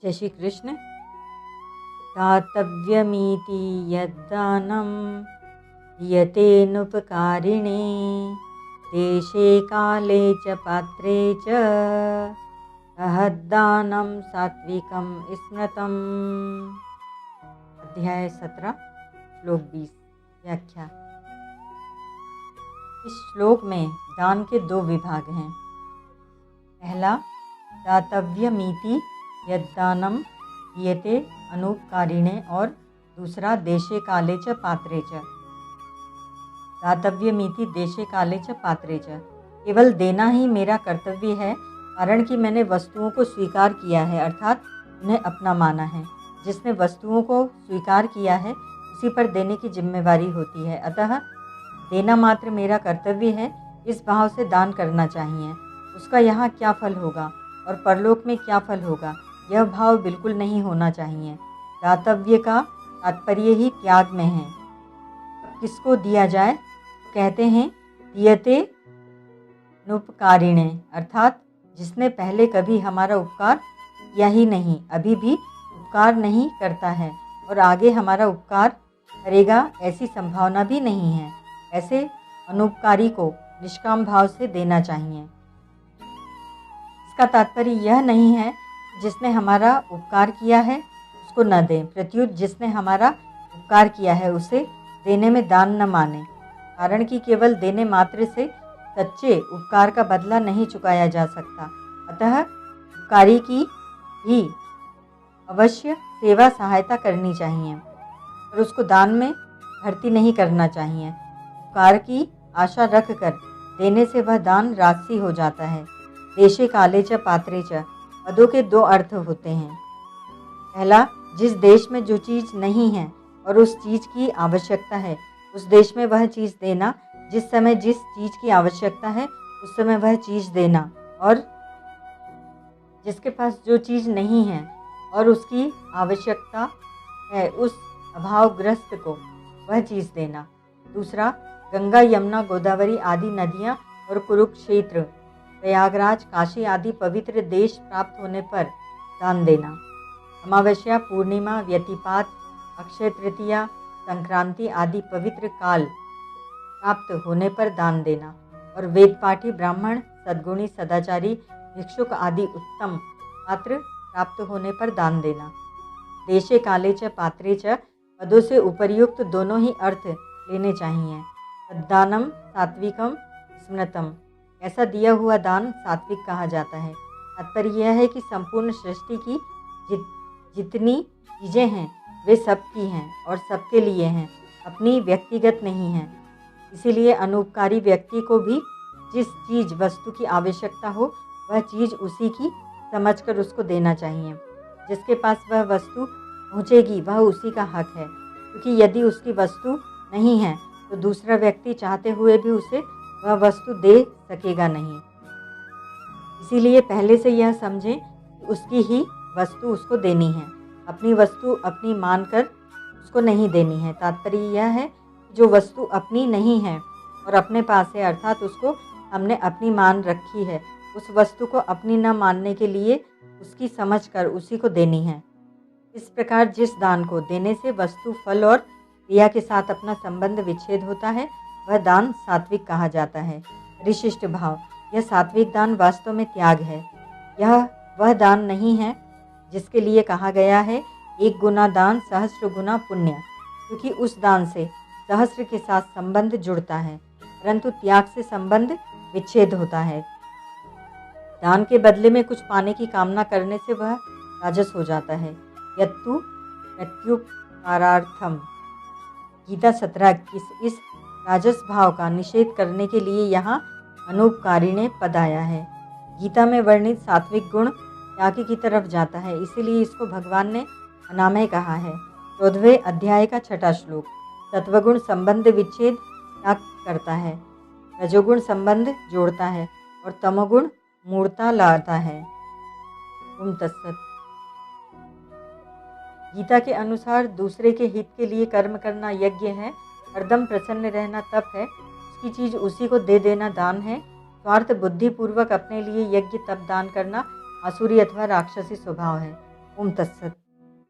जय श्री कृष्ण। दातव्यमीति यद्दानं दीयतेनुपकारिणे देशे काले च पात्रे च सहद्दानं सात्विकं स्मृतम्। अध्याय 17 श्लोक 20। व्याख्या। इस श्लोक में दान के दो विभाग हैं। पहला, दातव्यमीति यद्दानं दीयते अनुपकारिणे, और दूसरा, देशे काले च पात्रे च। दातव्यमीति देशे काले च पात्रे च। केवल देना ही मेरा कर्तव्य है, कारण कि मैंने वस्तुओं को स्वीकार किया है, अर्थात उन्हें अपना माना है। जिसने वस्तुओं को स्वीकार किया है उसी पर देने की जिम्मेवारी होती है। अतः देना मात्र मेरा कर्तव्य है, इस भाव से दान करना चाहिए। उसका यहाँ क्या फल होगा और परलोक में क्या फल होगा, यह भाव बिल्कुल नहीं होना चाहिए। दातव्य का तात्पर्य ही त्याग में है। किसको दिया जाए? तो कहते हैं दीयते नुपकारिणे, अर्थात जिसने पहले कभी हमारा उपकार किया ही नहीं, अभी भी उपकार नहीं करता है और आगे हमारा उपकार करेगा ऐसी संभावना भी नहीं है, ऐसे अनुपकारी को निष्काम भाव से देना चाहिए। इसका तात्पर्य यह नहीं है जिसने हमारा उपकार किया है उसको न दें, प्रत्युत जिसने हमारा उपकार किया है उसे देने में दान न माने, कारण कि केवल देने मात्र से सच्चे उपकार का बदला नहीं चुकाया जा सकता। अतः उपकारी की भी अवश्य सेवा सहायता करनी चाहिए और उसको दान में भर्ती नहीं करना चाहिए। उपकार की आशा रखकर देने से वह दान राजसी हो जाता है। देशे काले च पात्रे च पदों के दो अर्थ होते हैं। पहला, जिस देश में जो चीज़ नहीं है और उस चीज़ की आवश्यकता है, उस देश में वह चीज़ देना। जिस समय जिस चीज़ की आवश्यकता है उस समय वह चीज़ देना, और जिसके पास जो चीज़ नहीं है और उसकी आवश्यकता है उस अभावग्रस्त को वह चीज़ देना। दूसरा, गंगा, यमुना, गोदावरी आदि नदियाँ और कुरुक्षेत्र, प्रयागराज, काशी आदि पवित्र देश प्राप्त होने पर दान देना। अमावस्या, पूर्णिमा, व्यतिपात, अक्षय तृतीया, संक्रांति आदि पवित्र काल प्राप्त होने पर दान देना, और वेदपाठी ब्राह्मण, सद्गुणी, सदाचारी, भिक्षुक आदि उत्तम पात्र प्राप्त होने पर दान देना। देशे काले च पात्रे च पदों से उपर्युक्त दोनों ही अर्थ लेने चाहिए। तद्दानम सात्विकम स्मृतम, ऐसा दिया हुआ दान सात्विक कहा जाता है। तात्पर्य यह है कि संपूर्ण सृष्टि की जितनी चीज़ें हैं वे सबकी हैं और सबके लिए हैं, अपनी व्यक्तिगत नहीं हैं। इसीलिए अनुपकारी व्यक्ति को भी जिस चीज़ वस्तु की आवश्यकता हो वह चीज़ उसी की समझकर उसको देना चाहिए। जिसके पास वह वस्तु पहुँचेगी वह उसी का हक है, क्योंकि यदि उसकी वस्तु नहीं है तो दूसरा व्यक्ति चाहते हुए भी उसे वह वस्तु दे सकेगा नहीं। इसीलिए पहले से यह समझें कि उसकी ही वस्तु उसको देनी है, अपनी वस्तु अपनी मानकर उसको नहीं देनी है। तात्पर्य यह है कि जो वस्तु अपनी नहीं है और अपने पास है, अर्थात उसको हमने अपनी मान रखी है, उस वस्तु को अपनी न मानने के लिए उसकी समझकर उसी को देनी है। इस प्रकार जिस दान को देने से वस्तु, फल और क्रिया के साथ अपना संबंध विच्छेद होता है वह दान सात्विक कहा जाता है। परिशिष्ट भाव, यह सात्विक दान वास्तव में त्याग है। यह वह दान नहीं है जिसके लिए कहा गया है 1 गुना दान सहस्र गुना पुण्य, क्योंकि उस दान से सहस्र के साथ संबंध जुड़ता है, परंतु त्याग से संबंध विच्छेद होता है। दान के बदले में कुछ पाने की कामना करने से वह राजस हो जाता है। यत्तु प्रत्युपकारार्थम, गीता 17:21। इस राजस भाव का निषेध करने के लिए यहाँ अनुपकारिणे पद आया है। गीता में वर्णित सात्विक गुण त्याग की तरफ जाता है, इसीलिए इसको भगवान ने अनामय कहा है। 14वें अध्याय का 6वां श्लोक। सत्वगुण संबंध विच्छेद त्याग करता है, रजोगुण संबंध जोड़ता है और तमोगुण मूर्ता लाता है। ओम तत्सत। गीता के अनुसार दूसरे के हित के लिए कर्म करना यज्ञ है, हरदम प्रसन्न रहना तप है, उसकी चीज़ उसी को दे देना दान है। स्वार्थ बुद्धिपूर्वक अपने लिए यज्ञ तप दान करना आसुरी अथवा राक्षसी स्वभाव है। ओम तत्सत।